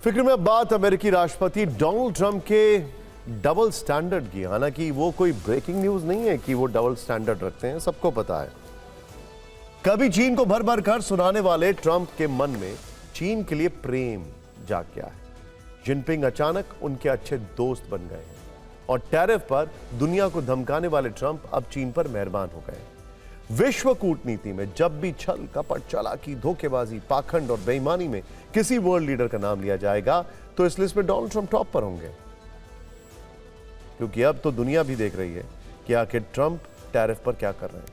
फिक्र में बात अमेरिकी राष्ट्रपति डोनाल्ड ट्रंप के डबल स्टैंडर्ड की। हालांकि वो कोई ब्रेकिंग न्यूज नहीं है कि वो डबल स्टैंडर्ड रखते हैं, सबको पता है। कभी चीन को भर भर कर सुनाने वाले ट्रंप के मन में चीन के लिए प्रेम जाग गया है। जिनपिंग अचानक उनके अच्छे दोस्त बन गए हैं और टैरिफ पर दुनिया को धमकाने वाले ट्रंप अब चीन पर मेहरबान हो गए। विश्व कूटनीति में जब भी छल कपट, चालाकी, धोखेबाजी, पाखंड और बेईमानी में किसी वर्ल्ड लीडर का नाम लिया जाएगा तो इस लिस्ट में डोनाल्ड ट्रंप टॉप पर होंगे, क्योंकि अब तो दुनिया भी देख रही है कि आखिर ट्रंप टैरिफ पर क्या कर रहे हैं।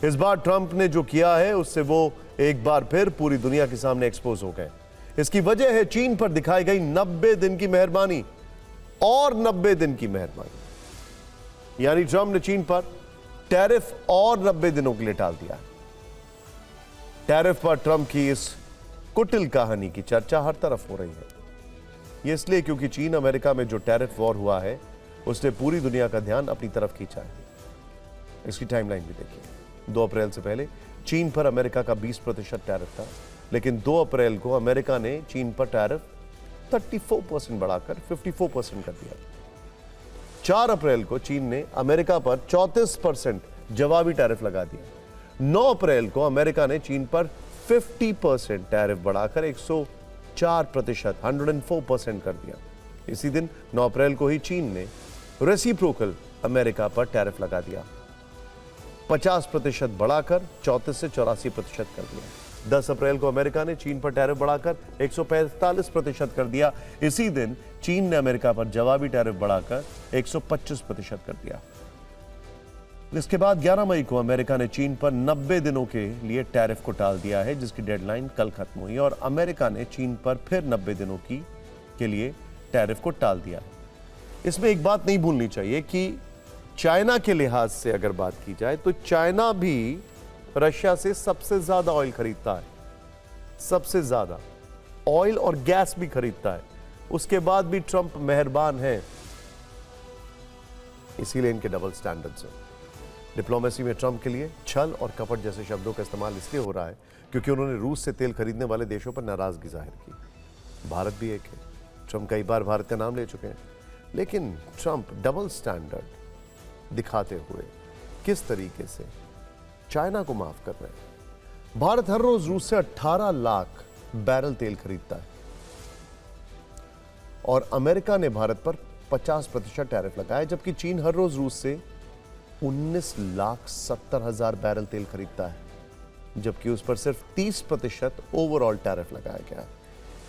इस बार ट्रंप ने जो किया है उससे वो एक बार फिर पूरी दुनिया के सामने एक्सपोज हो गए। इसकी वजह है चीन पर दिखाई गई 90 दिन की मेहरबानी और 90 दिन की मेहरबानी, यानी ट्रंप ने चीन पर टैरिफ और 90 दिनों के लिए टाल दिया। टैरिफ पर ट्रंप की इस कुटिल कहानी की चर्चा हर तरफ हो रही है। यह इसलिए क्योंकि चीन अमेरिका में जो टैरिफ वॉर हुआ है उसने पूरी दुनिया का ध्यान अपनी तरफ खींचा है। इसकी टाइमलाइन भी देखिए। 2 अप्रैल से पहले चीन पर अमेरिका का 20% टैरिफ था, लेकिन 2 अप्रैल को अमेरिका ने चीन पर टैरिफ 34% बढ़ाकर 54% कर दिया। 4 अप्रैल को चीन ने अमेरिका पर 34% जवाबी टैरिफ लगा दिया। 9 अप्रैल को अमेरिका ने चीन पर 50% टैरिफ बढ़ाकर 104% 104% कर दिया। इसी दिन 9 अप्रैल को ही चीन ने रेसिप्रोकल अमेरिका पर टैरिफ लगा दिया, 50% बढ़ाकर 34 से 84% कर दिया। 10 अप्रैल को अमेरिका ने चीन पर टैरिफ बढ़ाकर 145% कर दिया। इसी दिन चीन ने अमेरिका पर जवाबी टैरिफ बढ़ाकर 125% कर दिया। इसके बाद 11 मई को अमेरिका ने चीन पर 90 दिनों के लिए टैरिफ को टाल दिया है, जिसकी डेडलाइन कल खत्म हुई और अमेरिका ने चीन पर फिर 90 दिनों के लिए टैरिफ को टाल दिया। इसमें एक बात नहीं भूलनी चाहिए कि चाइना के लिहाज से अगर बात की जाए तो चाइना भी रशिया से सबसे ज्यादा ऑयल खरीदता है, सबसे ज्यादा ऑयल और गैस भी खरीदता है। उसके बाद भी ट्रंप मेहरबान है, इसीलिए इनके डबल स्टैंडर्ड्स हैं। डिप्लोमेसी में ट्रंप के लिए छल और कपट जैसे शब्दों का इस्तेमाल इसलिए हो रहा है क्योंकि उन्होंने रूस से तेल खरीदने वाले देशों पर नाराजगी जाहिर की। भारत भी एक है। ट्रंप कई बार भारत का नाम ले चुके हैं, लेकिन ट्रंप डबल स्टैंडर्ड दिखाते हुए किस तरीके से चाइना को माफ कर रहे हैं। भारत हर रोज रूस से 18 लाख बैरल तेल खरीदता है और अमेरिका ने भारत पर 50% टैरिफ लगाया, जबकि चीन हर रोज रूस से 19,70,000 बैरल तेल खरीदता है, जबकि उस पर सिर्फ 30% ओवरऑल टैरिफ लगाया गया है।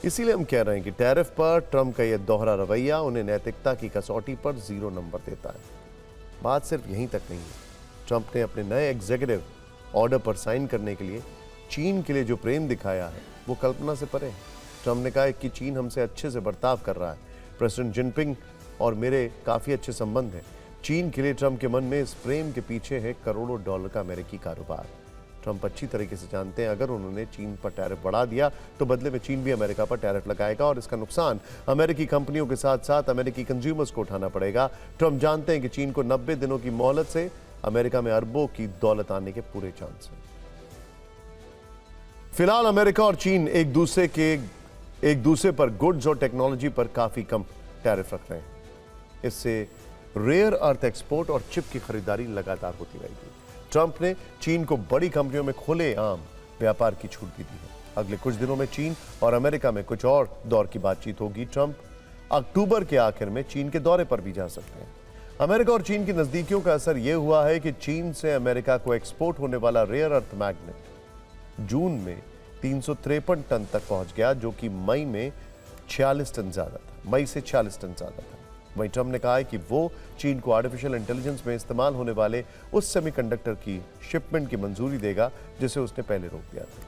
इसीलिए हम कह रहे हैं कि टैरिफ पर ट्रंप का यह दोहरा रवैया उन्हें नैतिकता की कसौटी पर 0 नंबर देता है। बात सिर्फ यहीं तक नहीं है। ट्रंप ने अपने नए एग्जीक्यूटिव ऑर्डर पर साइन करने के लिए चीन के लिए जो प्रेम दिखाया है वो कल्पना से परे है। ट्रंप ने कहा है कि चीन हमसे अच्छे से बर्ताव कर रहा है। प्रेसिडेंट जिनपिंग और मेरे काफ़ी अच्छे संबंध हैं। चीन के लिए ट्रंप के मन में इस प्रेम के पीछे है करोड़ों डॉलर का अमेरिकी कारोबार। ट्रंप अच्छी तरीके से जानते हैं अगर उन्होंने चीन पर टैरिफ बढ़ा दिया तो बदले में चीन भी अमेरिका पर टैरिफ लगाएगा और इसका नुकसान अमेरिकी कंपनियों के साथ साथ अमेरिकी कंज्यूमर्स को उठाना पड़ेगा। ट्रंप जानते हैं कि चीन को 90 दिनों की मोहलत से अमेरिका में अरबों की दौलत आने के पूरे चांस हैं। फिलहाल अमेरिका और चीन एक दूसरे पर गुड्स और टेक्नोलॉजी पर काफी कम टैरिफ रख रहे हैं। इससे रेयर अर्थ एक्सपोर्ट और चिप की खरीदारी लगातार होती रहेगी। ट्रंप ने चीन को बड़ी कंपनियों में खुलेआम व्यापार की छूट भी दी है। अगले कुछ दिनों में चीन और अमेरिका में कुछ और दौर की बातचीत होगी। ट्रंप अक्टूबर के आखिर में चीन के दौरे पर भी जा सकते हैं। अमेरिका और चीन की नजदीकियों का असर यह हुआ है कि चीन से अमेरिका को एक्सपोर्ट होने वाला रेयर अर्थ मैग्नेट जून में 353 टन तक पहुंच गया, जो कि मई में 46 टन ज्यादा था। मई से 46 टन ज्यादा था। वहीं ट्रंप ने कहा है कि वो चीन को आर्टिफिशियल इंटेलिजेंस में इस्तेमाल होने वाले उस सेमीकंडक्टर की शिपमेंट की मंजूरी देगा जिसे उसने पहले रोक दिया था।